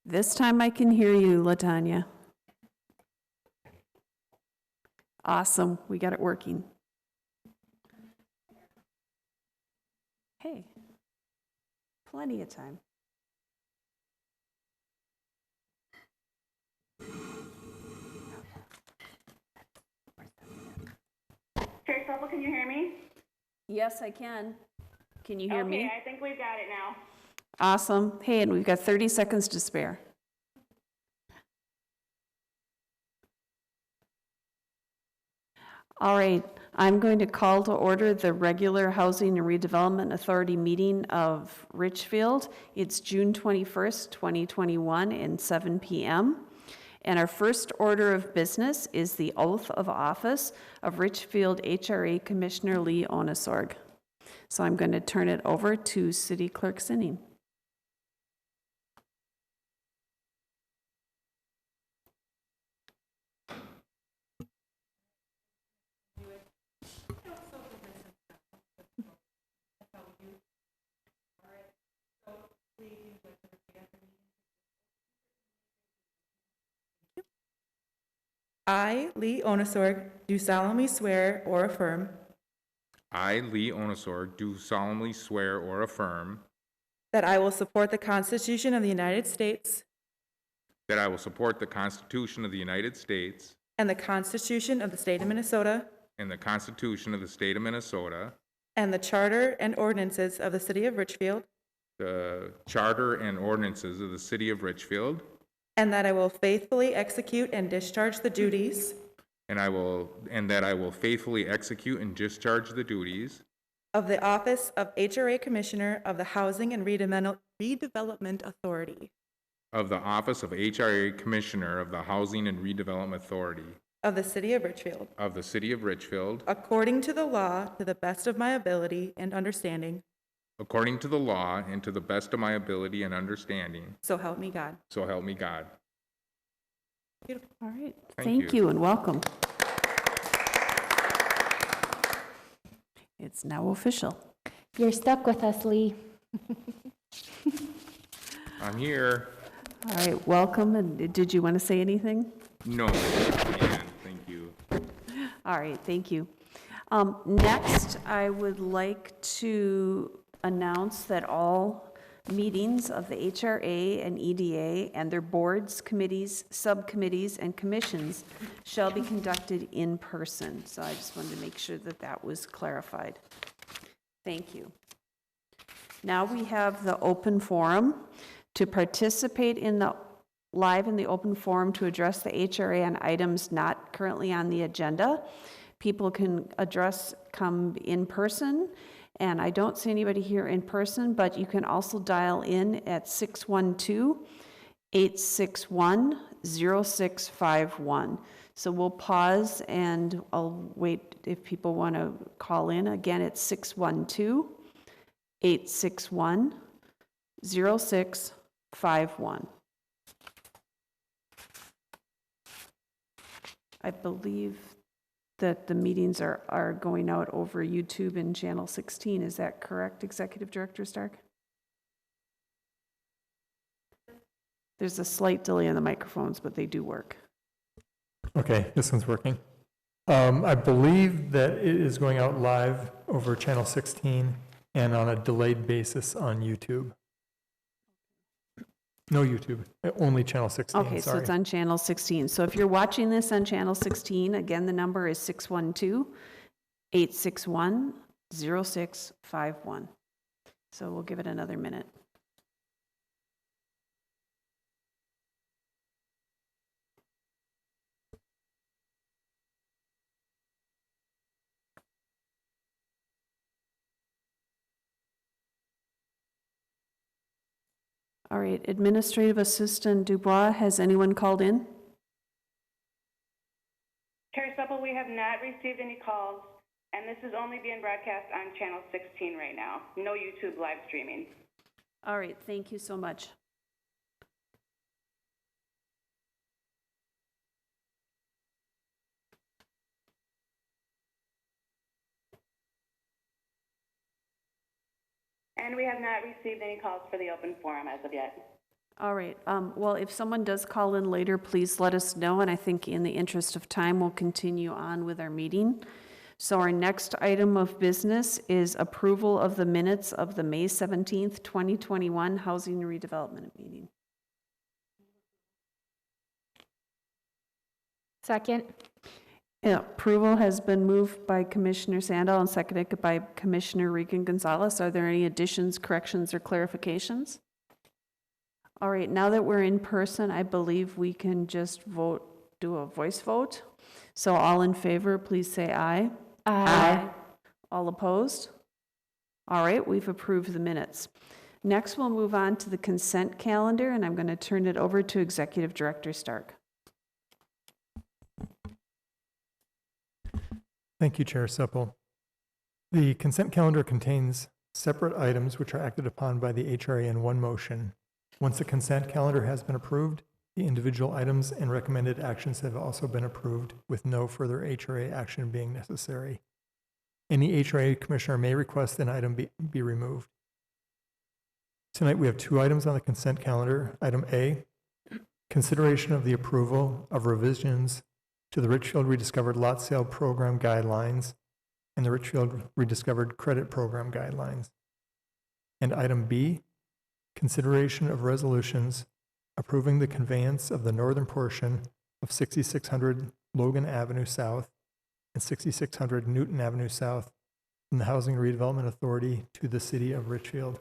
This time I can hear you, LaTanya. Awesome, we got it working. Hey, plenty of time. Chair Stoppel, can you hear me? Yes, I can. Can you hear me? Okay, I think we've got it now. Awesome. Hey, and we've got 30 seconds to spare. All right, I'm going to call to order the regular Housing and Redevelopment Authority meeting of Richfield. It's June 21st, 2021 and 7 p.m. And our first order of business is the oath of office of Richfield HRA Commissioner Lee Onesorg. So I'm going to turn it over to City Clerk Sinning. I, Lee Onesorg, do solemnly swear or affirm I, Lee Onesorg, do solemnly swear or affirm that I will support the Constitution of the United States that I will support the Constitution of the United States and the Constitution of the State of Minnesota and the Constitution of the State of Minnesota, and the Charter and ordinances of the City of Richfield, the Charter and ordinances of the City of Richfield, and that I will faithfully execute and discharge the duties and that I will faithfully execute and discharge the duties of the office of HRA Commissioner of the Housing and Redevelopment Authority of the office of HRA Commissioner of the Housing and Redevelopment Authority of the City of Richfield, of the City of Richfield, according to the law, to the best of my ability and understanding. according to the law and to the best of my ability and understanding. So help me God. So help me God. Beautiful. All right, Thank thank you. you and welcome. It's now official. You're stuck with us, Lee. I'm here. All right, welcome. And did you want to say anything? No, man, thank you. All right, thank you. Next, I would like to announce that all meetings of the HRA and EDA and their boards, committees, subcommittees, and commissions shall be conducted in person. So I just wanted to make sure that that was clarified. Thank you. Now we have the open forum. To participate in the live in the open forum to address the HRA on items not currently on the agenda, people can come in person, and I don't see anybody here in person, but you can also dial in at 612-861-0651. So we'll pause and I'll wait if people want to call in. Again, it's 612-861-0651. I believe that the meetings are going out over YouTube and Channel 16. Is that correct, Executive Director Stark? There's a slight delay on the microphones, but they do work. Okay, this one's working. I believe that it is going out live over Channel 16 and on a delayed basis on YouTube. No YouTube, only Channel 16, Okay, so sorry. it's on Channel 16. So if you're watching this on Channel 16, again, the number is 612-861-0651. So we'll give it another minute. All right, Administrative Assistant Dubois, has anyone called in? Chair Stoppel, we have not received any calls, and this is only being broadcast on Channel 16 right now. No YouTube live streaming. All right, thank you so much. And we have not received any calls for the open forum as of yet. All right, well, if someone does call in later, please let us know, and I think in the interest of time, we'll continue on with our meeting. So our next item of business is approval of the minutes of the May 17th, 2021 Housing and Redevelopment meeting. Second. Approval has been moved by Commissioner Sandal and seconded by Commissioner Regan Gonzalez. Are there any additions, corrections, or clarifications? All right, now that we're in person, I believe we can just do a voice vote. So all in favor, please say aye. Aye. All opposed? All right, we've approved the minutes. Next, we'll move on to the consent calendar, and I'm going to turn it over to Executive Director Stark. Thank you, Chair Supple. The consent calendar contains separate items which are acted upon by the HRA in one motion. Once the consent calendar has been approved, the individual items and recommended actions have also been approved with no further HRA action being necessary. Any HRA commissioner may request an item be removed. Tonight we have two items on the consent calendar. Item A, consideration of the approval of revisions to the Richfield Rediscovered Lot Sale Program Guidelines and the Richfield Rediscovered Credit Program Guidelines. And item B, consideration of resolutions approving the conveyance of the northern portion of 6600 Logan Avenue South and 6600 Newton Avenue South from the Housing Redevelopment Authority to the City of Richfield.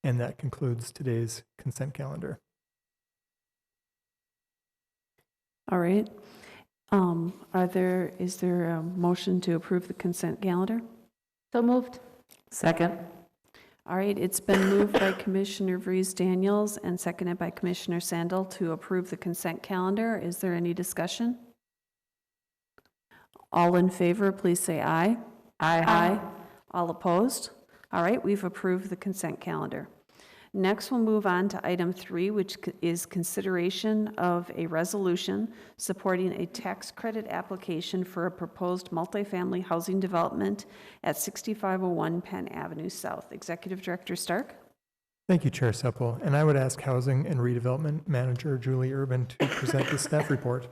And that concludes today's consent calendar. All right. Is there a motion to approve the consent calendar? So moved. Second. All right, it's been moved by Commissioner Vries Daniels and seconded by Commissioner Sandal to approve the consent calendar. Is there any discussion? All in favor, please say aye. Aye. All opposed? All right, we've approved the consent calendar. Next, we'll move on to item 3, which is consideration of a resolution supporting a tax credit application for a proposed multifamily housing development at 6501 Penn Avenue South. Executive Director Stark. Thank you, Chair Supple. And I would ask Housing and Redevelopment Manager Julie Urban to present the staff report.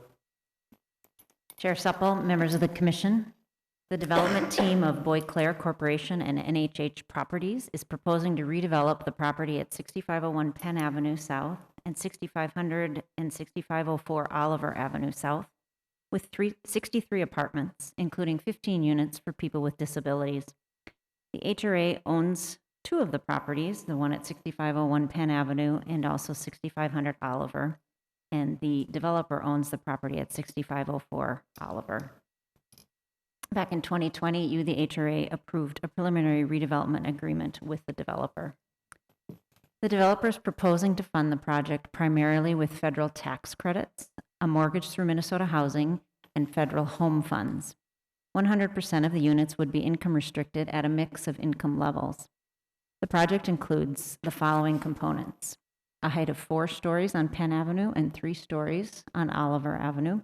Chair Supple, members of the Commission, the development team of Boyclair Corporation and NHH Properties is proposing to redevelop the property at 6501 Penn Avenue South and 6500 and 6504 Oliver Avenue South with 63 apartments, including 15 units for people with disabilities. The HRA owns 2 of the properties, the one at 6501 Penn Avenue and also 6500 Oliver, and the developer owns the property at 6504 Oliver. Back in 2020, you, the HRA, approved a preliminary redevelopment agreement with the developer. The developer is proposing to fund the project primarily with federal tax credits, a mortgage through Minnesota Housing, and federal home funds. 100% of the units would be income restricted at a mix of income levels. The project includes the following components: a height of 4 stories on Penn Avenue and 3 stories on Oliver Avenue,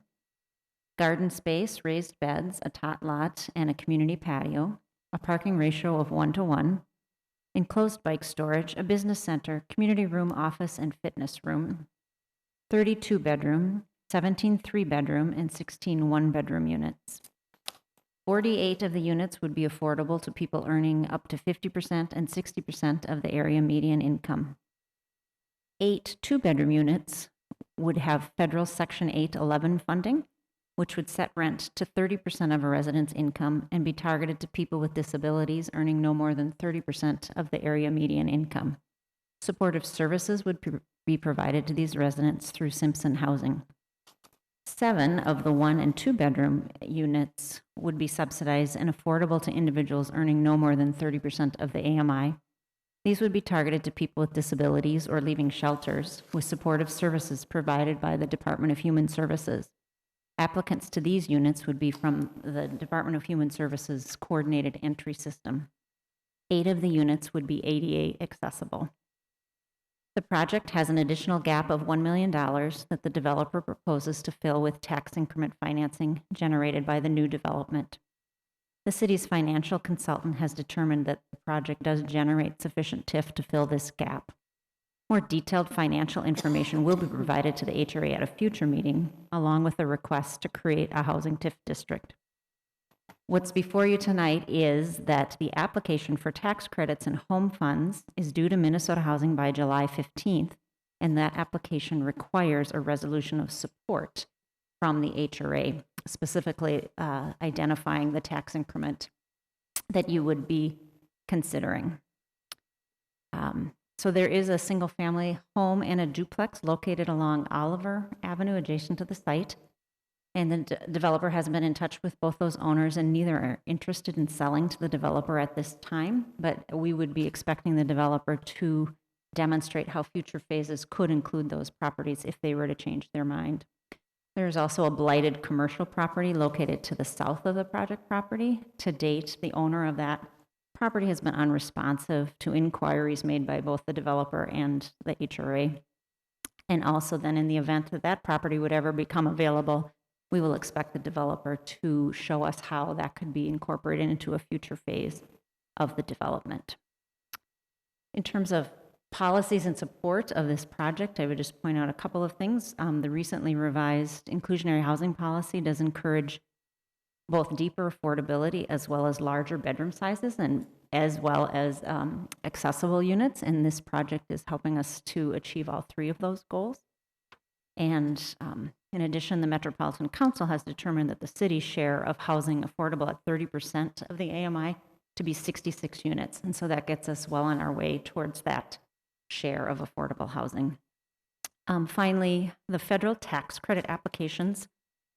garden space, raised beds, a tot lot, and a community patio, a parking ratio of 1:1, enclosed bike storage, a business center, community room, office, and fitness room, 32 bedroom, 17 3-bedroom, and 16 1-bedroom units. 48 of the units would be affordable to people earning up to 50% and 60% of the area median income. 8 2-bedroom units would have federal Section 811 funding, which would set rent to 30% of a resident's income and be targeted to people with disabilities earning no more than 30% of the area median income. Supportive services would be provided to these residents through Simpson Housing. 7 of the 1- and 2-bedroom units would be subsidized and affordable to individuals earning no more than 30% of the AMI. These would be targeted to people with disabilities or leaving shelters, with supportive services provided by the Department of Human Services. Applicants to these units would be from the Department of Human Services Coordinated Entry System. 8 of the units would be ADA accessible. The project has an additional gap of $1 million that the developer proposes to fill with tax increment financing generated by the new development. The city's financial consultant has determined that the project does generate sufficient TIF to fill this gap. More detailed financial information will be provided to the HRA at a future meeting, along with a request to create a housing TIF district. What's before you tonight is that the application for tax credits and home funds is due to Minnesota Housing by July 15th, and that application requires a resolution of support from the HRA, specifically identifying the tax increment that you would be considering. So there is a single-family home and a duplex located along Oliver Avenue adjacent to the site. And the developer has been in touch with both those owners, and neither are interested in selling to the developer at this time, but we would be expecting the developer to demonstrate how future phases could include those properties if they were to change their mind. There's also a blighted commercial property located to the south of the project property. To date, the owner of that property has been unresponsive to inquiries made by both the developer and the HRA. And also then in the event that that property would ever become available, we will expect the developer to show us how that could be incorporated into a future phase of the development. In terms of policies and support of this project, I would just point out a couple of things. The recently revised inclusionary housing policy does encourage both deeper affordability as well as larger bedroom sizes, and as well as accessible units. And this project is helping us to achieve all three of those goals. And in addition, the Metropolitan Council has determined that the city's share of housing affordable at 30% of the AMI to be 66 units. And so that gets us well on our way towards that share of affordable housing. Finally, the federal tax credit applications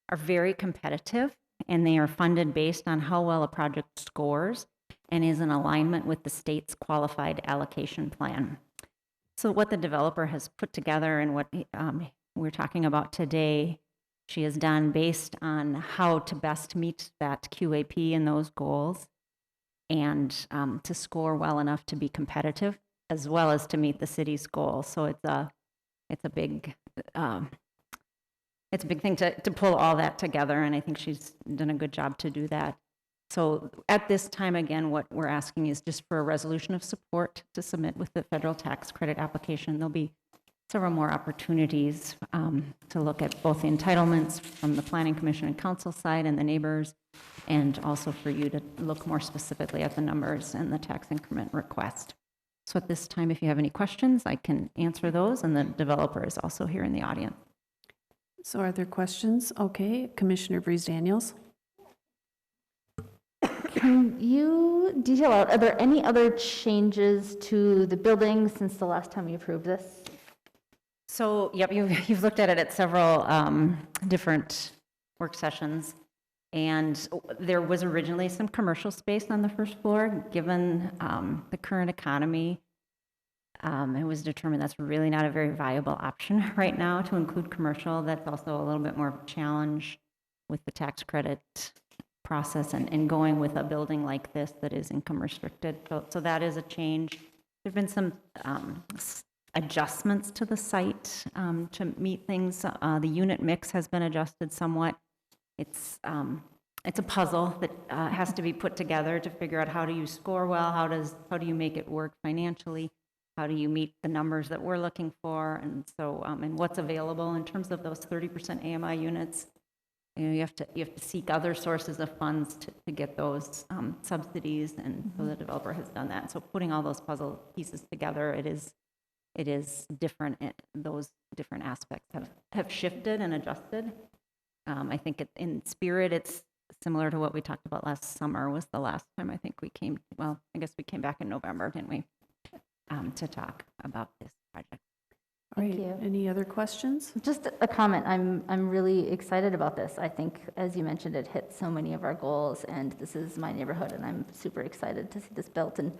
are very competitive, and they are funded based on how well a project scores and is in alignment with the state's qualified allocation plan. So what the developer has put together and what we're talking about today, she has done based on how to best meet that QAP and those goals, and to score well enough to be competitive, as well as to meet the city's goals. So it's a big thing to pull all that together, and I think she's done a good job to do that. So at this time, again, what we're asking is just for a resolution of support to submit with the federal tax credit application. There'll be several more opportunities to look at both the entitlements from the Planning Commission and Council side and the neighbors, and also for you to look more specifically at the numbers and the tax increment request. So at this time, if you have any questions, I can answer those, and the developer is also here in the audience. So are there questions? Okay, Commissioner Breeze-Daniels. Can you detail out, are there any other changes to the building since the last time you approved this? So, yep, you've looked at it at several different work sessions, and there was originally some commercial space on the first floor. Given the current economy, it was determined that's really not a very viable option right now to include commercial. That's also a little bit more of a challenge with the tax credit process and going with a building like this that is income restricted. So that is a change. There have been some adjustments to the site to meet things. The unit mix has been adjusted somewhat. It's a puzzle that has to be put together to figure out how do you score well, how do you make it work financially, how do you meet the numbers that we're looking for, and so and what's available in terms of those 30% AMI units. You have to seek other sources of funds to get those subsidies, and so the developer has done that. So putting all those puzzle pieces together, it is different. Those different aspects have shifted and adjusted. I think in spirit, it's similar to what we talked about last summer. Was the last time I think we came. Well, I guess we came back in November, didn't we, to talk about this project. All right, Thank you. any other questions? Just a comment, I'm really excited about this. I think, as you mentioned, it hits so many of our goals, and this is my neighborhood, and I'm super excited to see this built and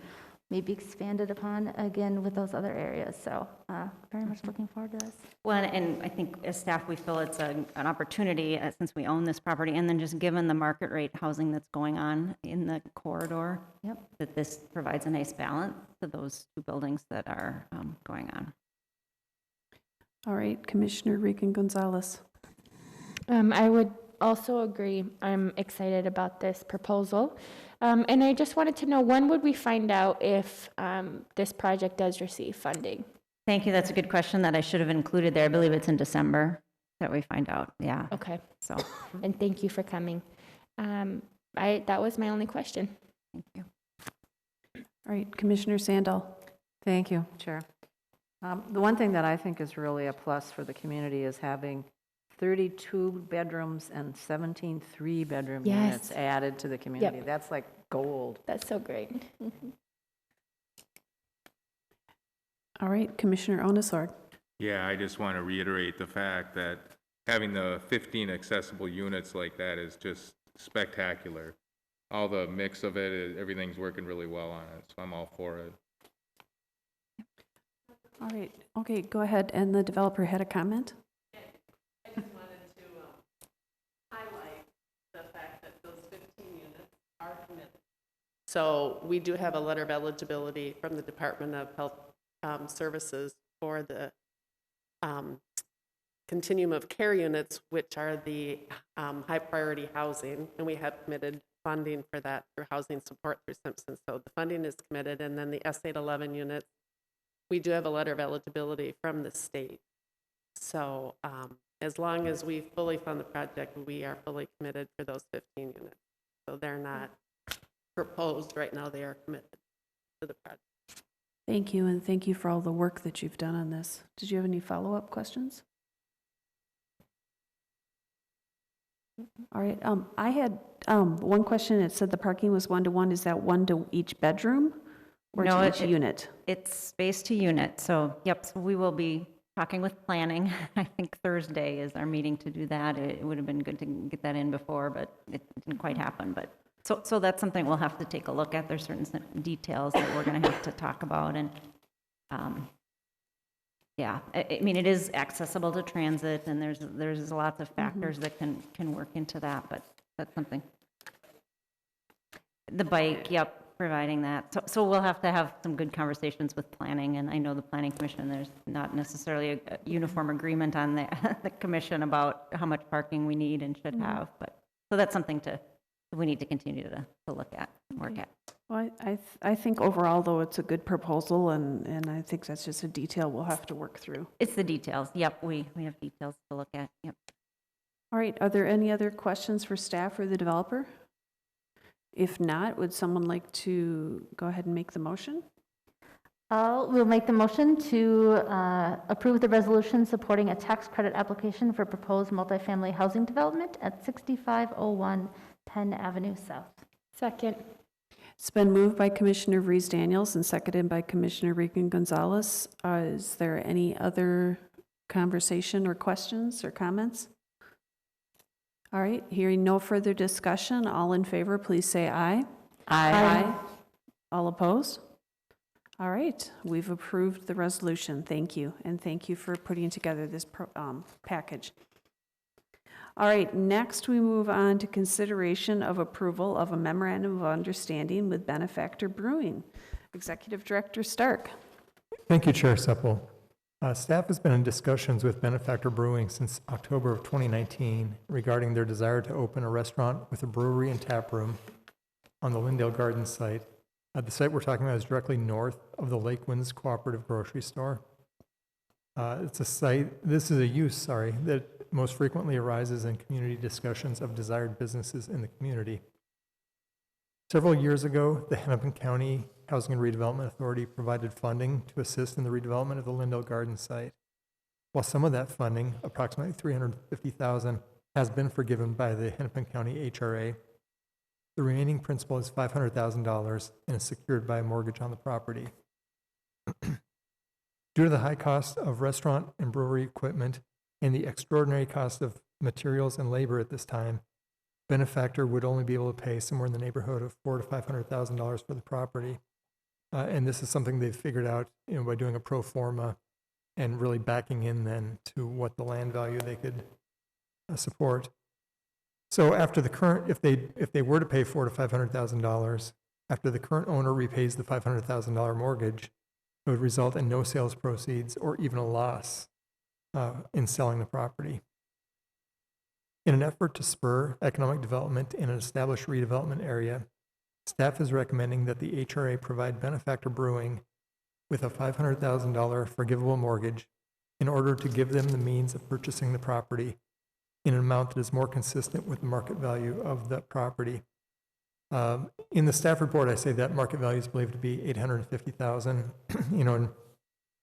maybe expanded upon again with those other areas. So very much looking forward to this. Well, and I think as staff, we feel it's an opportunity since we own this property, and then just given the market rate housing that's going on in the corridor, that this provides a nice balance to those two buildings that are going on. All right, Commissioner Regan Gonzalez. I would also agree. I'm excited about this proposal. And I just wanted to know, when would we find out if this project does receive funding? Thank you. That's a good question that I should have included there. I believe it's in December that we find out. Yeah. Okay, So, and thank you for coming. That was my only question. thank you. All right, Commissioner Sandal. Thank you, Chair. The one thing that I think is really a plus for the community is having 32 bedrooms and 17 three-bedroom Yes. units added to the community. That's like gold. That's so great. All right, Commissioner Oneswald. Yeah, I just want to reiterate the fact that having the 15 accessible units like that is just spectacular. All the mix of it, everything's working really well on it, so I'm all for it. All right, okay, go ahead. And the developer had a comment? So we do have a letter of eligibility from the Department of Health Services for the continuum of care units, which are the high priority housing, and we have committed funding for that through housing support through Simpson. So the funding is committed, and then the S811 units, we do have a letter of eligibility from the state. So as long as we fully fund the project, we are fully committed for those 15 units. So they're not proposed right now, they are committed to the project. Thank you, and thank you for all the work that you've done on this. Did you have any follow-up questions? All right, I had one question. It said the parking was 1-to-1. Is that 1 to each bedroom or No, to each unit? It's space to unit. So, yep, so we will be talking with planning. I think Thursday is our meeting to do that. It would have been good to get that in before, but it didn't quite happen. But so that's something we'll have to take a look at. There's certain details that we're going to have to talk about. And yeah, I mean, it is accessible to transit, and there's lots of factors that can work into that, but that's something. The bike, yep, providing that. So we'll have to have some good conversations with planning, and I know the Planning Commission, there's not necessarily a uniform agreement on the commission about how much parking we need and should have, but, so that's something we need to continue to look at, work at. Well, I think overall, though, it's a good proposal, and I think that's just a detail we'll have to work through. It's the details, yep, we have details to look at, yep. All right, are there any other questions for staff or the developer? If not, would someone like to go ahead and make the motion? We'll make the motion to approve the resolution supporting a tax credit application for proposed multifamily housing development at 6501 Penn Avenue South. Second. It's been moved by Commissioner Vreese Daniels and seconded by Commissioner Regan Gonzalez. Is there any other conversation or questions or comments? All right, hearing no further discussion, all in favor, please say aye. Aye. All opposed? All right, we've approved the resolution. Thank you, and thank you for putting together this package. All right, next we move on to consideration of approval of a memorandum of understanding with Benefactor Brewing. Executive Director Stark. Thank you, Chair Supple. Staff has been in discussions with Benefactor Brewing since October of 2019 regarding their desire to open a restaurant with a brewery and tap room on the Lindale Gardens site. The site we're talking about is directly north of the Lake Winds Cooperative Grocery Store. It's a site, this is a use, that most frequently arises in community discussions of desired businesses in the community. Several years ago, the Hennepin County Housing and Redevelopment Authority provided funding to assist in the redevelopment of the Lindale Garden site. While some of that funding, approximately $350,000, has been forgiven by the Hennepin County HRA, the remaining principal is $500,000 and is secured by a mortgage on the property. Due to the high cost of restaurant and brewery equipment and the extraordinary cost of materials and labor at this time, Benefactor would only be able to pay somewhere in the neighborhood of $400,000 to $500,000 for the property. And this is something they've figured out, by doing a pro forma and really backing in then to what the land value they could support. So after the current, if they were to pay $400,000 to $500,000, after the current owner repays the $500,000 mortgage, it would result in no sales proceeds or even a loss in selling the property. In an effort to spur economic development in an established redevelopment area, staff is recommending that the HRA provide Benefactor Brewing with a $500,000 forgivable mortgage in order to give them the means of purchasing the property in an amount that is more consistent with the market value of the property. In the staff report, I say that market value is believed to be $850,000. And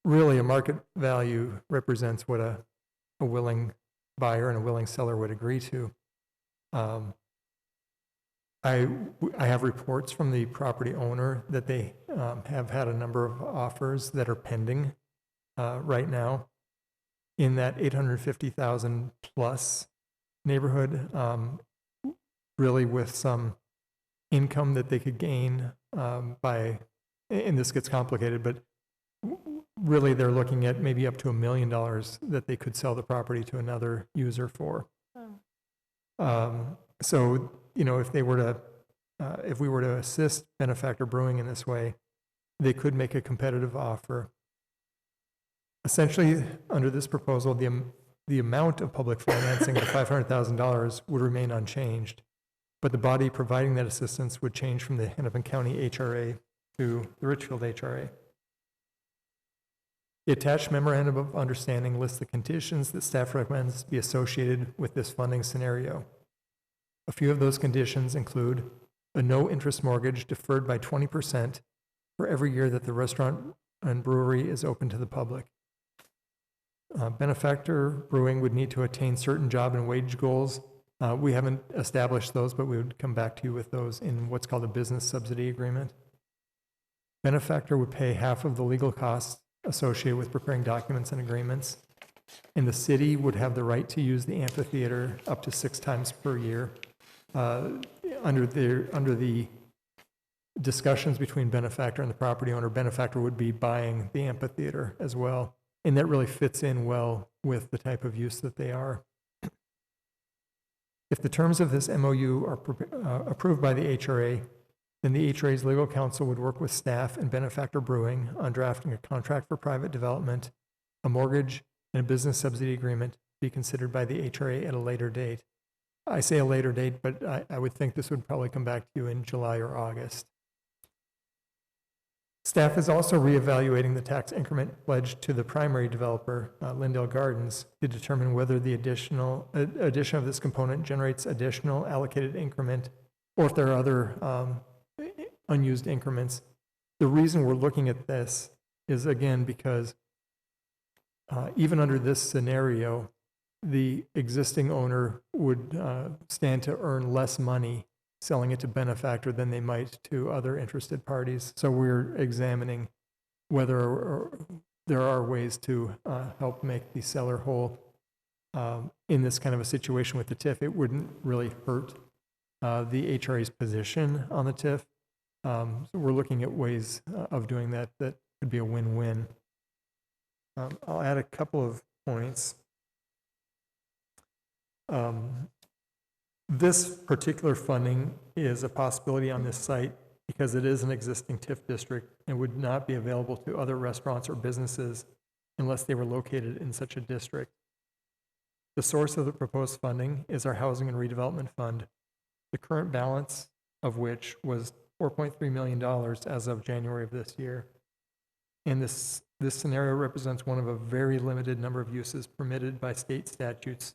really a market value represents what a willing buyer and a willing seller would agree to. I have reports from the property owner that they have had a number of offers that are pending right now in that 850,000 plus neighborhood, really with some income that they could gain by, and this gets complicated, but really they're looking at maybe up to $1 million that they could sell the property to another user for. So, if they were to, if we were to assist Benefactor Brewing in this way, they could make a competitive offer. Essentially, under this proposal, the amount of public financing of $500,000 would remain unchanged, but the body providing that assistance would change from the Hennepin County HRA to the Richfield HRA. The attached Memorandum of Understanding lists the conditions that staff recommends be associated with this funding scenario. A few of those conditions include a no-interest mortgage deferred by 20% for every year that the restaurant and brewery is open to the public. Benefactor Brewing would need to attain certain job and wage goals. We haven't established those, but we would come back to you with those in what's called a business subsidy agreement. Benefactor would pay half of the legal costs associated with preparing documents and agreements, and the city would have the right to use the amphitheater up to 6 times per year. Under the discussions between Benefactor and the property owner, Benefactor would be buying the amphitheater as well, and that really fits in well with the type of use that they are. If the terms of this MOU are approved by the HRA, then the HRA's legal counsel would work with staff and Benefactor Brewing on drafting a contract for private development, a mortgage, and a business subsidy agreement to be considered by the HRA at a later date. I say a later date, but I would think this would probably come back to you in July or August. Staff is also reevaluating the tax increment pledged to the primary developer, Lindale Gardens, to determine whether the addition of this component generates additional allocated increment, or if there are other unused increments. The reason we're looking at this is, again, because even under this scenario, the existing owner would stand to earn less money selling it to Benefactor than they might to other interested parties. So we're examining whether there are ways to help make the seller whole in this kind of a situation with the TIF. It wouldn't really hurt the HRA's position on the TIF. So we're looking at ways of doing that that could be a win-win. I'll add a couple of points. This particular funding is a possibility on this site because it is an existing TIF district and would not be available to other restaurants or businesses unless they were located in such a district. The source of the proposed funding is our Housing and Redevelopment Fund, the current balance of which was $4.3 million as of January of this year. And this scenario represents one of a very limited number of uses permitted by state statutes,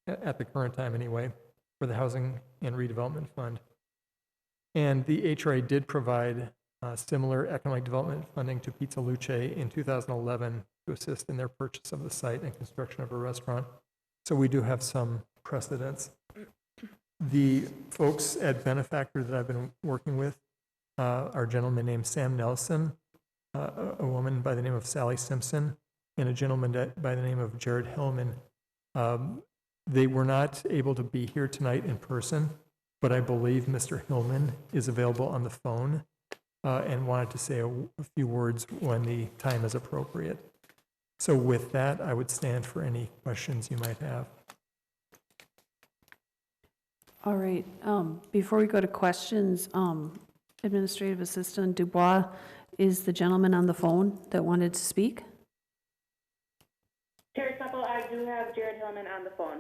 at the current time anyway, for the Housing and Redevelopment Fund. And the HRA did provide similar economic development funding to Pizza Luce in 2011 to assist in their purchase of the site and construction of a restaurant. So we do have some precedents. The folks at Benefactor that I've been working with are a gentleman named Sam Nelson, a woman by the name of Sally Simpson, and a gentleman by the name of Jared Hillman. They were not able to be here tonight in person, but I believe Mr. Hillman is available on the phone and wanted to say a few words when the time is appropriate. So with that, I would stand for any questions you might have. All right, before we go to questions, Administrative Assistant Dubois is the gentleman on the phone that wanted to speak. Chair Supple, I do have Jared Hillman on the phone.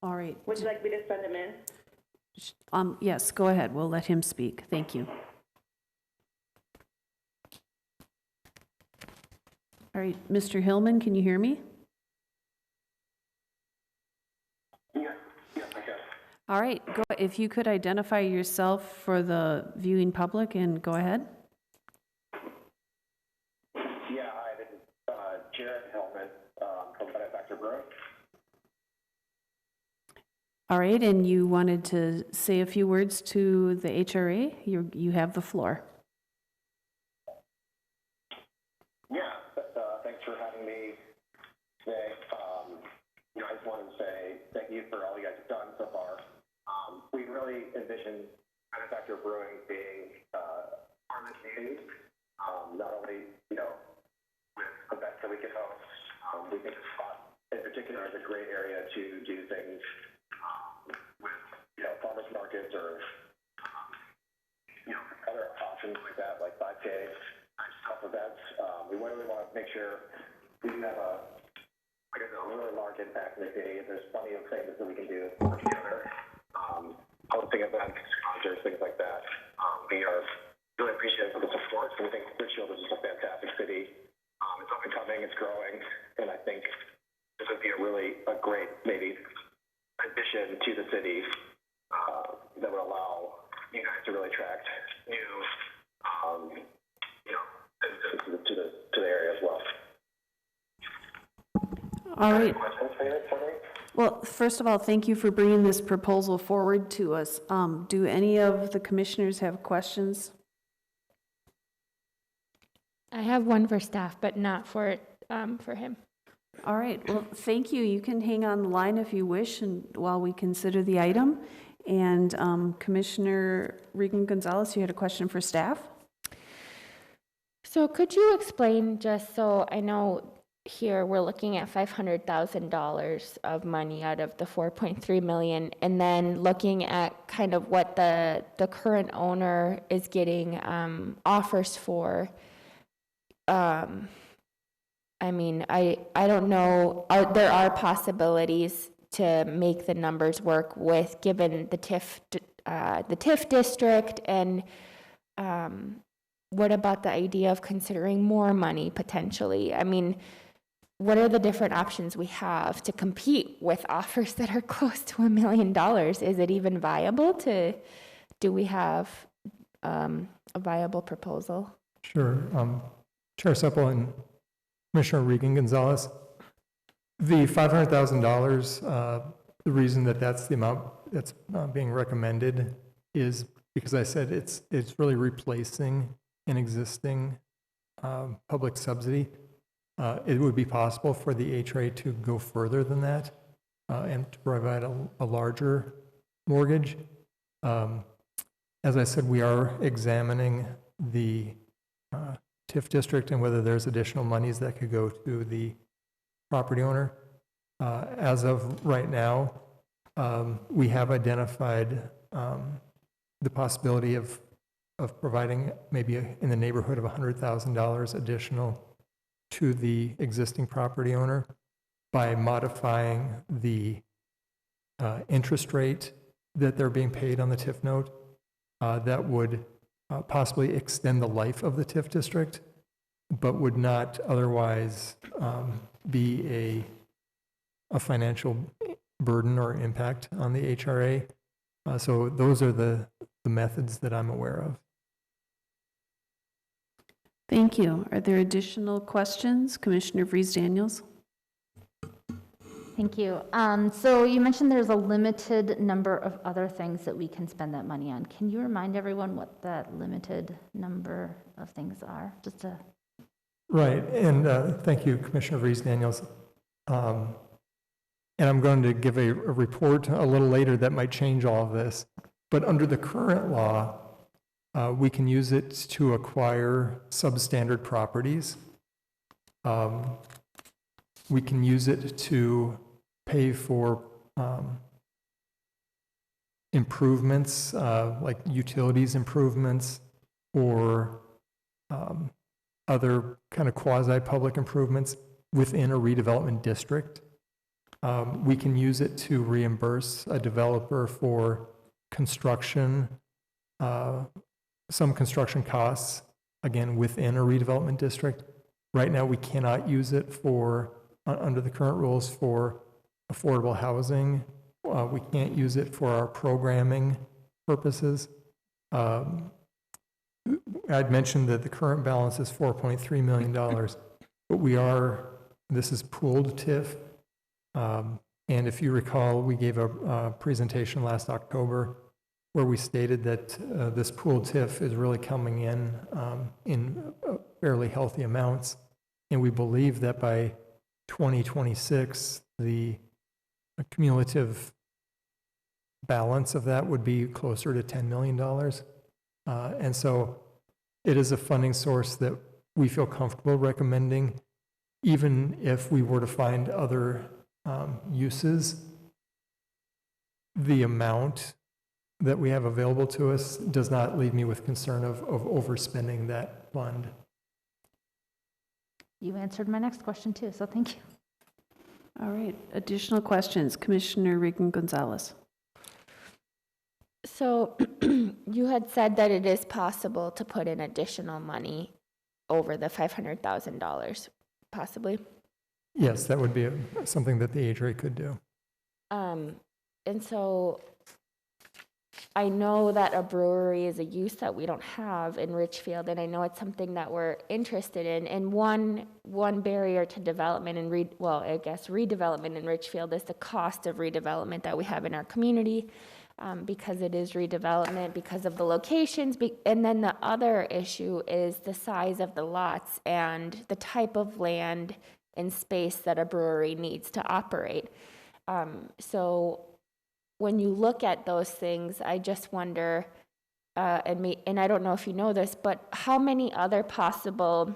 All right. Would you like me to send him in? Yes, go ahead. We'll let him speak. Thank you. All right, Mr. Hillman, can you hear me? Yes, I can. All right, go, if you could identify yourself for the viewing public and go ahead. Yeah, hi, this is Jared Hellman from Benefactor Brewing. All right, and you wanted to say a few words to the HRA? You have the floor. Yeah, thanks for having me today. I just wanted to say thank you for all you guys have done so far. We really envision Benefactor Brewing being part of the community, not only, with events that we can host. We think the spot in particular is a great area to do things with, farmers markets or, other options like that, like 5K type events. We really want to make sure we have a really large impact in the city. There's plenty of things that we can do together. Hosting events, concerts, things like that. We are really appreciative of the support. So we think Richfield is just a fantastic city. It's up and coming, it's growing, and I think this would be a great, maybe, addition to the city that would allow you guys to really attract new, visitors to the area as well. All right. Any questions for me? Well, first of all, thank you for bringing this proposal forward to us. Do any of the commissioners have questions? I have one for staff, but not for him. All right, well, thank you. You can hang on the line if you wish, and while we consider the item. And Commissioner Regan-Gonzalez, you had a question for staff? So could you explain, just so I know, here we're looking at $500,000 of money out of the 4.3 million, and then looking at kind of what the current owner is getting offers for. I mean, I don't know. There are possibilities to make the numbers work with, given the TIF district, and what about the idea of considering more money potentially? I mean, what are the different options we have to compete with offers that are close to $1 million? Is it even viable do we have a viable proposal? Sure. Chair Supple and Commissioner Regan-Gonzalez, the $500,000, the reason that's the amount that's being recommended is because I said it's really replacing an existing public subsidy. It would be possible for the HRA to go further than that and to provide a larger mortgage. As I said, we are examining the TIF district and whether there's additional monies that could go to the property owner. As of right now, we have identified the possibility of providing maybe in the neighborhood of $100,000 additional to the existing property owner by modifying the interest rate that they're being paid on the TIF note. That would possibly extend the life of the TIF district, but would not otherwise be a financial burden or impact on the HRA. So those are the methods that I'm aware of. Thank you. Are there additional questions? Commissioner Vries-Daniels? Thank you. So you mentioned there's a limited number of other things that we can spend that money on. Can you remind everyone what that limited number of things are? Just to... Right, and thank you, Commissioner Vries-Daniels. And I'm going to give a report a little later that might change all of this. But under the current law, we can use it to acquire substandard properties. We can use it to pay for improvements, like utilities improvements, or other kind of quasi-public improvements within a redevelopment district. We can use it to reimburse a developer for construction, some construction costs, again, within a redevelopment district. Right now, we cannot use it for, under the current rules, for affordable housing. We can't use it for our programming purposes. I'd mentioned that the current balance is $4.3 million, but this is pooled TIF. And if you recall, we gave a presentation last October where we stated that this pooled TIF is really coming in fairly healthy amounts. And we believe that by 2026, the cumulative balance of that would be closer to $10 million. And so it is a funding source that we feel comfortable recommending, even if we were to find other uses. The amount that we have available to us does not leave me with concern of overspending that fund. You answered my next question too, so thank you. All right, additional questions? Commissioner Regan Gonzalez. So you had said that it is possible to put in additional money over the $500,000, possibly. Yes, that would be something that the HRA could do. And so I know that a brewery is a use that we don't have in Richfield, and I know it's something that we're interested in. And one barrier to development and redevelopment in Richfield is the cost of redevelopment that we have in our community, because it is redevelopment, because of the locations. And then the other issue is the size of the lots and the type of land and space that a brewery needs to operate. So when you look at those things, I just wonder, and I don't know if you know this, but how many other possible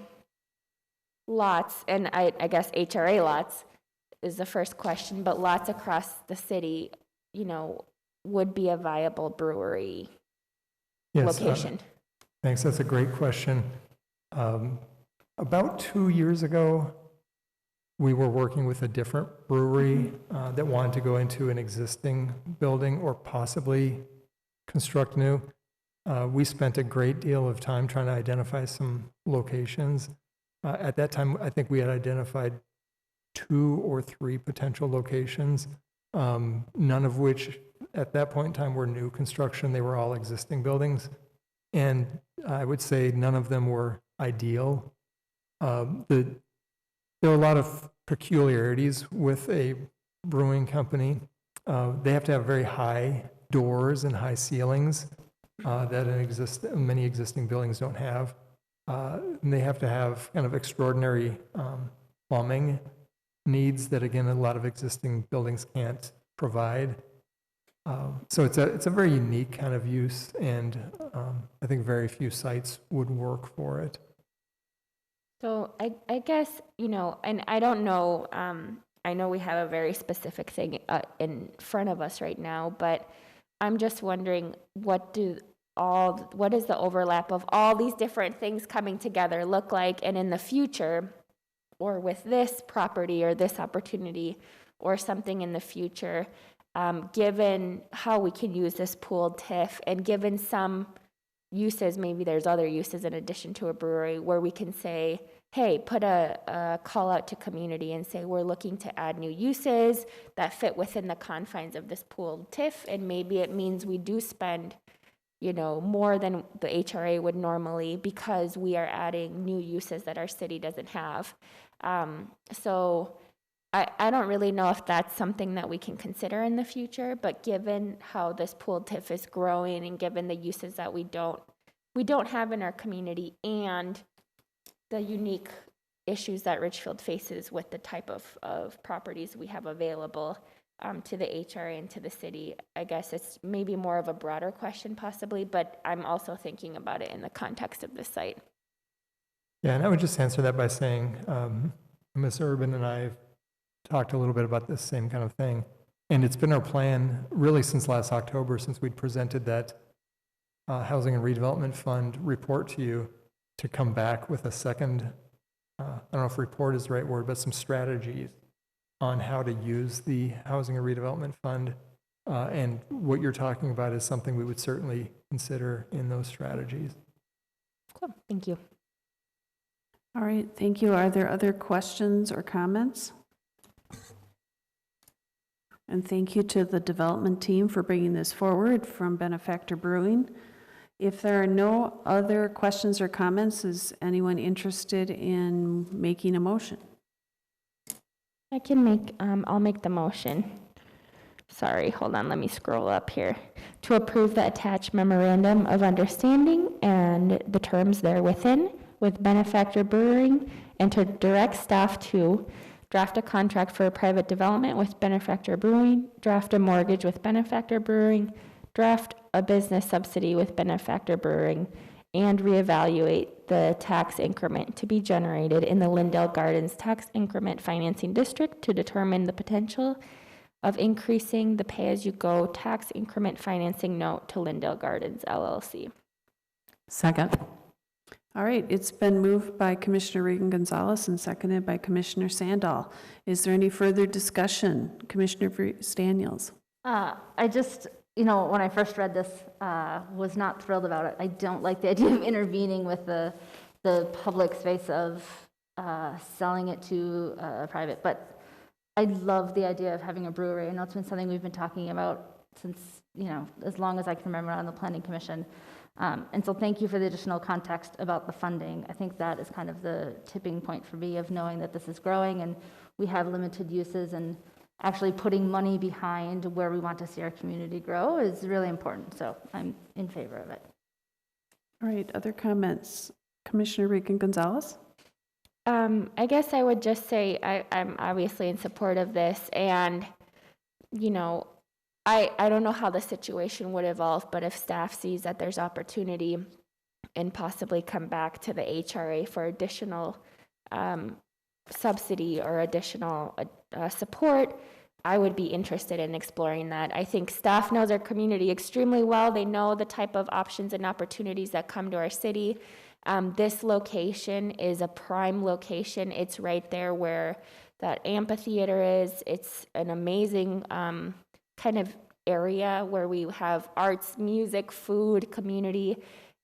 lots, and I guess HRA lots is the first question, but lots across the city, would be a viable brewery location? Thanks, that's a great question. About 2 years ago, we were working with a different brewery that wanted to go into an existing building or possibly construct new. We spent a great deal of time trying to identify some locations. At that time, I think we had identified 2 or 3 potential locations, none of which at that point in time were new construction. They were all existing buildings. And I would say none of them were ideal. There are a lot of peculiarities with a brewing company. They have to have very high doors and high ceilings that many existing buildings don't have. And they have to have kind of extraordinary plumbing needs that, again, a lot of existing buildings can't provide. So it's a very unique kind of use, and I think very few sites would work for it. So I guess, and I don't know, I know we have a very specific thing in front of us right now, but I'm just wondering, what is the overlap of all these different things coming together look like? And in the future, or with this property or this opportunity or something in the future, given how we can use this pooled TIF, and given some uses, maybe there's other uses in addition to a brewery, where we can say, hey, put a call out to community and say, we're looking to add new uses that fit within the confines of this pooled TIF, and maybe it means we do spend, more than the HRA would normally, because we are adding new uses that our city doesn't have. So I don't really know if that's something that we can consider in the future, but given how this pooled TIF is growing, and given the uses that we don't have in our community, and the unique issues that Richfield faces with the type of properties we have available to the HRA and to the city, I guess it's maybe more of a broader question possibly, but I'm also thinking about it in the context of this site. Yeah, and I would just answer that by saying, Ms. Urban and I have talked a little bit about this same kind of thing, and it's been our plan really since last October, since we'd presented that Housing and Redevelopment Fund report to you, to come back with a second, I don't know if report is the right word, but some strategies on how to use the Housing and Redevelopment Fund. And what you're talking about is something we would certainly consider in those strategies. Cool, thank you. All right, thank you. Are there other questions or comments? And thank you to the development team for bringing this forward from Benefactor Brewing. If there are no other questions or comments, is anyone interested in making a motion? I can make, I'll make the motion. Sorry, hold on, let me scroll up here. To approve the attached memorandum of understanding and the terms there within with Benefactor Brewing, and to direct staff to draft a contract for a private development with Benefactor Brewing, draft a mortgage with Benefactor Brewing, draft a business subsidy with Benefactor Brewing, and reevaluate the tax increment to be generated in the Lindell Gardens Tax Increment Financing District to determine the potential of increasing the pay-as-you-go tax increment financing note to Lindell Gardens LLC. Second. All right, it's been moved by Commissioner Reagan Gonzalez and seconded by Commissioner Sandall. Is there any further discussion? Commissioner Daniels. I just, you know, when I first read this, was not thrilled about it. I don't like the idea of intervening with the public space of selling it to a private, but I love the idea of having a brewery. I know it's been something we've been talking about since, you know, as long as I can remember on the Planning Commission. And so thank you for the additional context about the funding. I think that is kind of the tipping point for me of knowing that this is growing and we have limited uses, and actually putting money behind where we want to see our community grow is really important. So I'm in favor of it. All right, other comments? Commissioner Reagan Gonzalez? I guess I would just say I'm obviously in support of this, and, you know, I don't know how the situation would evolve, but if staff sees that there's opportunity and possibly come back to the HRA for additional subsidy or additional support, I would be interested in exploring that. I think staff knows our community extremely well. They know the type of options and opportunities that come to our city. This location is a prime location. It's right there where that amphitheater is. It's an amazing kind of area where we have arts, music, food, community,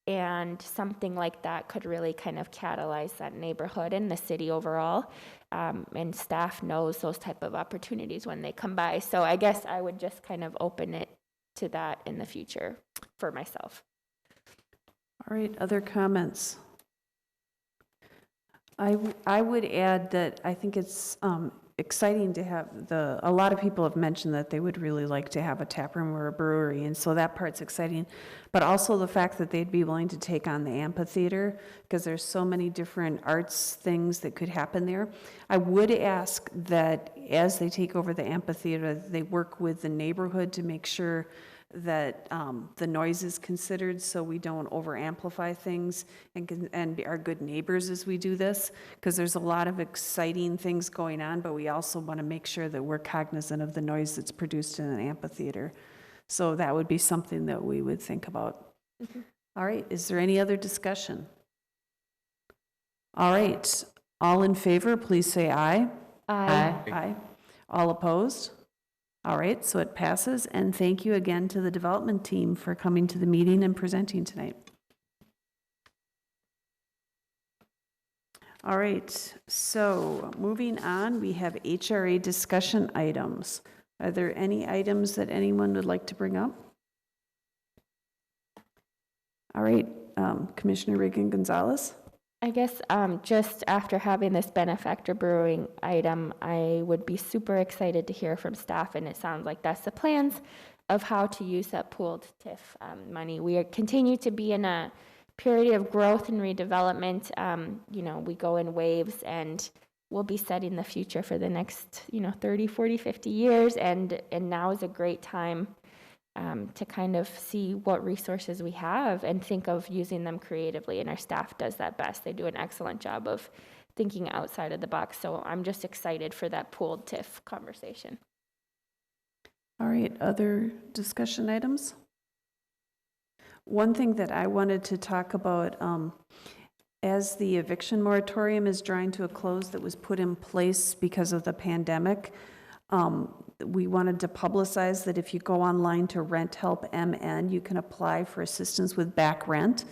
and something like that could really kind of catalyze that neighborhood and the city overall. And staff knows those type of opportunities when they come by. So I guess I would just kind of open it to that in the future for myself. All right, other comments? I would add that I think it's exciting to have a lot of people have mentioned that they would really like to have a tap room or a brewery, and so that part's exciting. But also the fact that they'd be willing to take on the amphitheater, because there's so many different arts things that could happen there. I would ask that as they take over the amphitheater, they work with the neighborhood to make sure that the noise is considered, so we don't over amplify things and be our good neighbors as we do this, because there's a lot of exciting things going on, but we also want to make sure that we're cognizant of the noise that's produced in an amphitheater. So that would be something that we would think about. Mm-hmm. All right, is there any other discussion? All right, all in favor, please say aye. Aye. Aye. All opposed? All right, so it passes, and thank you again to the development team for coming to the meeting and presenting tonight. All right, so moving on, we have HRA discussion items. Are there any items that anyone would like to bring up? All right, Commissioner Reagan Gonzalez. I guess just after having this Benefactor Brewing item, I would be super excited to hear from staff, and it sounds like that's the plans of how to use that pooled TIF money. We continue to be in a period of growth and redevelopment. You know, we go in waves, and we'll be setting the future for the next, 30, 40, 50 years, and now is a great time to kind of see what resources we have and think of using them creatively, and our staff does that best. They do an excellent job of thinking outside of the box, so I'm just excited for that pooled TIF conversation. All right, other discussion items? One thing that I wanted to talk about, as the eviction moratorium is drawing to a close that was put in place because of the pandemic, we wanted to publicize that if you go online to Rent Help MN, you can apply for assistance with back rent.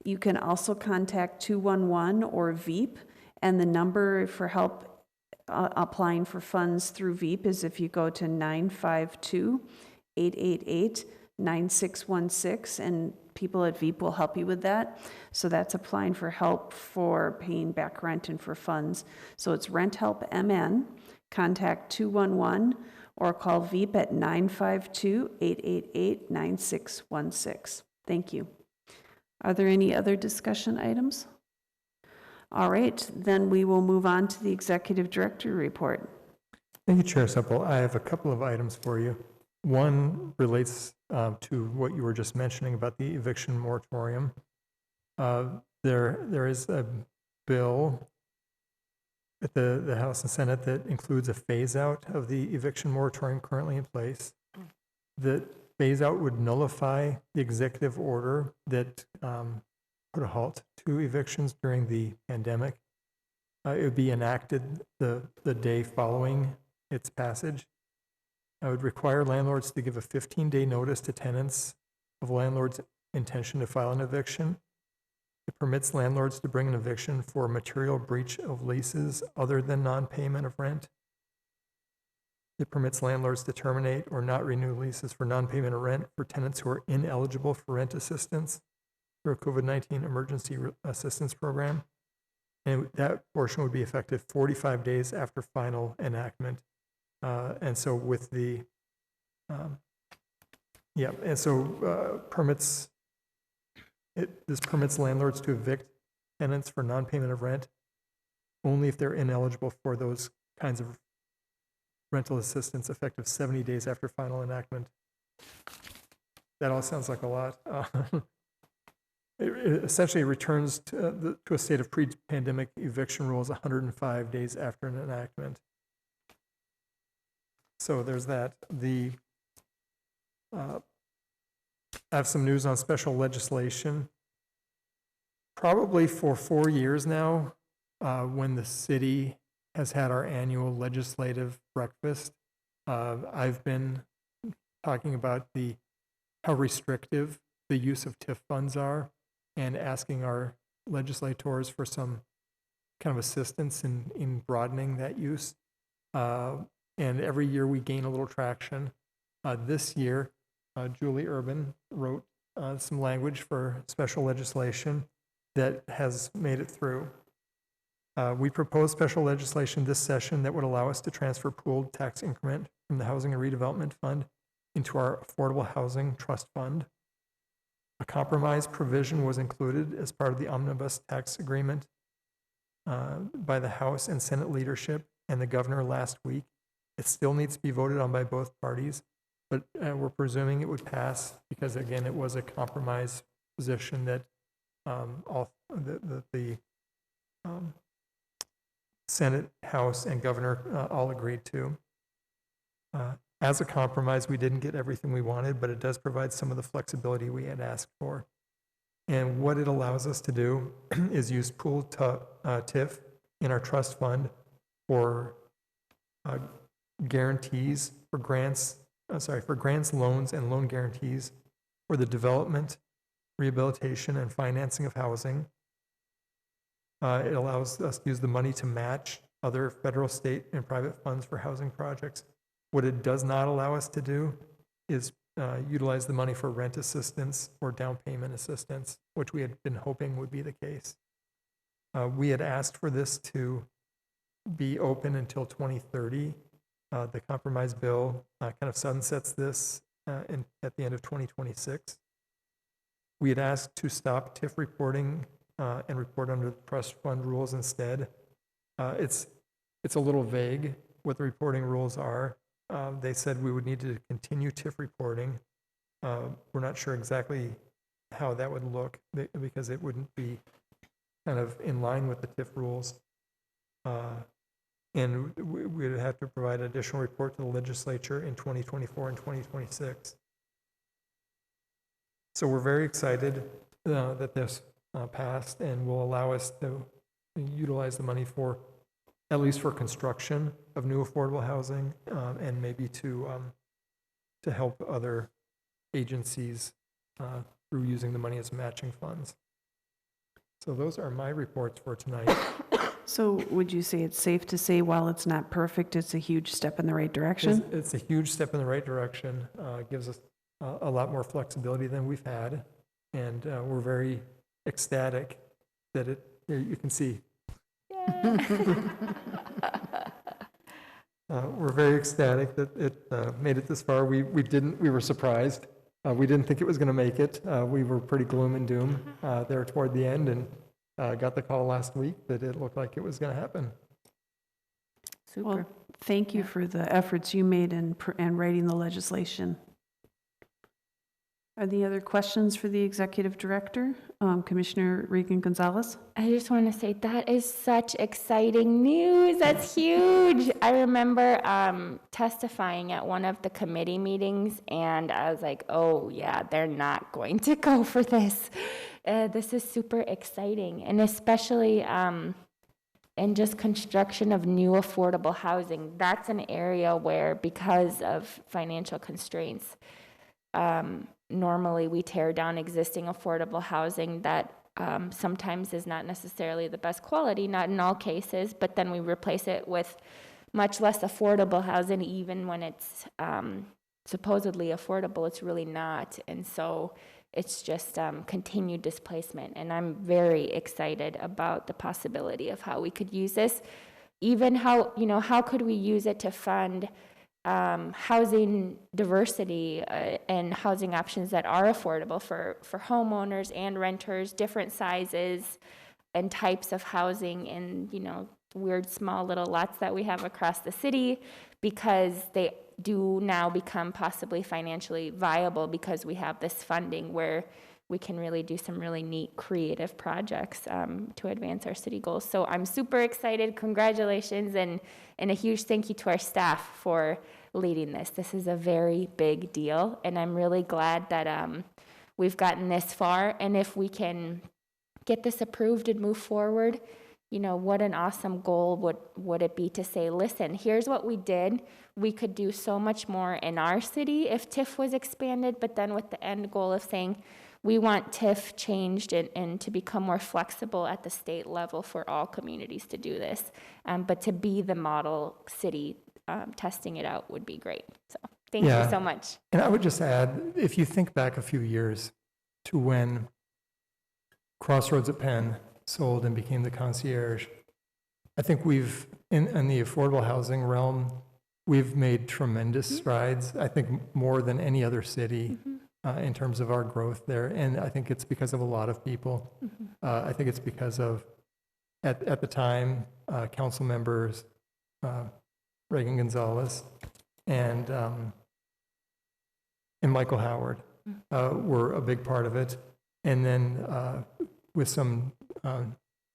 You can also contact 211 or VEEP And the number for help applying for funds through VEAP is if you go to 952-888-9616, and people at VEAP will help you with that. So that's applying for help for paying back rent and for funds. So it's Rent Help MN, contact 211, or call VEAP at 952-888-9616. Thank you. Are there any other discussion items? All right, then we will move on to the Executive Director report. Thank you, Chair Supple. I have a couple of items for you. One relates to what you were just mentioning about the eviction moratorium. There is a bill at the House and Senate that includes a phase out of the eviction moratorium currently in place. The phase out would nullify the executive order that put a halt to evictions during the pandemic. It would be enacted the day following its passage. I would require landlords to give a 15-day notice to tenants of landlord's intention to file an eviction. It permits landlords to bring an eviction for material breach of leases other than non-payment of rent. It permits landlords to terminate or not renew leases for non-payment of rent for tenants who are ineligible for rent assistance through a COVID-19 emergency assistance program. And that portion would be effective 45 days after final enactment. And so with the, this permits landlords to evict tenants for non-payment of rent only if they're ineligible for those kinds of rental assistance effective 70 days after final enactment. That all sounds like a lot. It essentially returns to a state of pre-pandemic eviction rules 105 days after an enactment. So there's that. I have some news on special legislation. Probably for 4 years now, when the city has had our annual legislative breakfast, I've been talking about how restrictive the use of TIF funds are and asking our legislators for some kind of assistance in broadening that use. And every year we gain a little traction. This year, Julie Urban wrote some language for special legislation that has made it through. We proposed special legislation this session that would allow us to transfer pooled tax increment from the Housing and Redevelopment Fund into our Affordable Housing Trust Fund. A compromise provision was included as part of the omnibus tax agreement by the House and Senate leadership and the governor last week. It still needs to be voted on by both parties, but we're presuming it would pass because, again, it was a compromise position that the Senate, House, and governor all agreed to. As a compromise, we didn't get everything we wanted, but it does provide some of the flexibility we had asked for. And what it allows us to do is use pooled TIF in our trust fund for guarantees for grants, loans, and loan guarantees for the development, rehabilitation, and financing of housing. It allows us to use the money to match other federal, state, and private funds for housing projects. What it does not allow us to do is utilize the money for rent assistance or down payment assistance, which we had been hoping would be the case. We had asked for this to be open until 2030. The compromise bill kind of sunsets this at the end of 2026. We had asked to stop TIF reporting and report under the trust fund rules instead. It's a little vague what the reporting rules are. They said we would need to continue TIF reporting. We're not sure exactly how that would look because it wouldn't be kind of in line with the TIF rules. And we would have to provide an additional report to the legislature in 2024 and 2026. So we're very excited that this passed and will allow us to utilize the money for, at least for construction of new affordable housing, and maybe to help other agencies through using the money as matching funds. So those are my reports for tonight. So would you say it's safe to say, while it's not perfect, it's a huge step in the right direction? It's a huge step in the right direction, gives us a lot more flexibility than we've had, and we're very ecstatic that you can see. We're very ecstatic that it made it this far. We were surprised. We didn't think it was going to make it. We were pretty gloom and doom there toward the end, and got the call last week that it looked like it was going to happen. Well, thank you for the efforts you made in writing the legislation. Are there other questions for the executive director? Commissioner Regan Gonzalez? I just want to say that is such exciting news. That's huge. I remember testifying at one of the committee meetings, and I was like, oh, yeah, they're not going to go for this. This is super exciting, and especially in just construction of new affordable housing. That's an area where, because of financial constraints, normally we tear down existing affordable housing that sometimes is not necessarily the best quality, not in all cases, but then we replace it with much less affordable housing. Even when it's supposedly affordable, it's really not. And so it's just continued displacement. And I'm very excited about the possibility of how we could use this. Even how could we use it to fund housing diversity and housing options that are affordable for homeowners and renters, different sizes and types of housing in, weird small little lots that we have across the city, because they do now become possibly financially viable because we have this funding where we can really do some really neat creative projects to advance our city goals. So I'm super excited. Congratulations, and a huge thank you to our staff for leading this. This is a very big deal, and I'm really glad that we've gotten this far. And if we can get this approved and move forward, what an awesome goal would it be to say, listen, here's what we did. We could do so much more in our city if TIF was expanded, but then with the end goal of saying, we want TIF changed and to become more flexible at the state level for all communities to do this. But to be the model city, testing it out would be great. So thank you so much. And I would just add, if you think back a few years to when Crossroads at Penn sold and became the concierge, I think we've, in the affordable housing realm, we've made tremendous strides, I think more than any other city. In terms of our growth there. And I think it's because of a lot of people. I think it's because of, at the time, council members, Reagan Gonzalez and Michael Howard were a big part of it. And then with some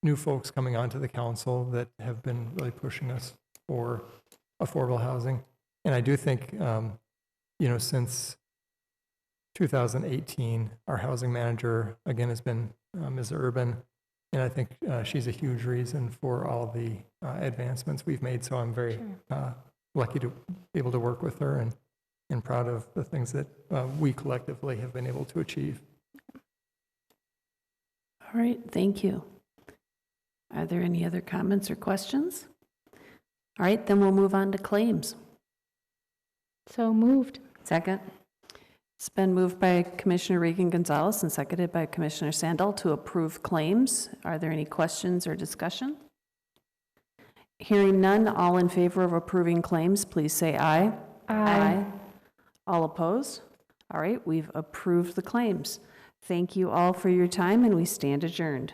new folks coming onto the council that have been really pushing us for affordable housing. And I do think, since 2018, our housing manager, again, has been Ms. Urban, and I think she's a huge reason for all the advancements we've made, so I'm very lucky to be able to work with her and proud of the things that we collectively have been able to achieve. All right, thank you. Are there any other comments or questions? All right, then we'll move on to claims. So moved. Second. It's been moved by Commissioner Regan Gonzalez and seconded by Commissioner Sandal to approve claims. Are there any questions or discussion? Hearing none, all in favor of approving claims, please say aye. Aye. All opposed? All right, we've approved the claims. Thank you all for your time, and we stand adjourned.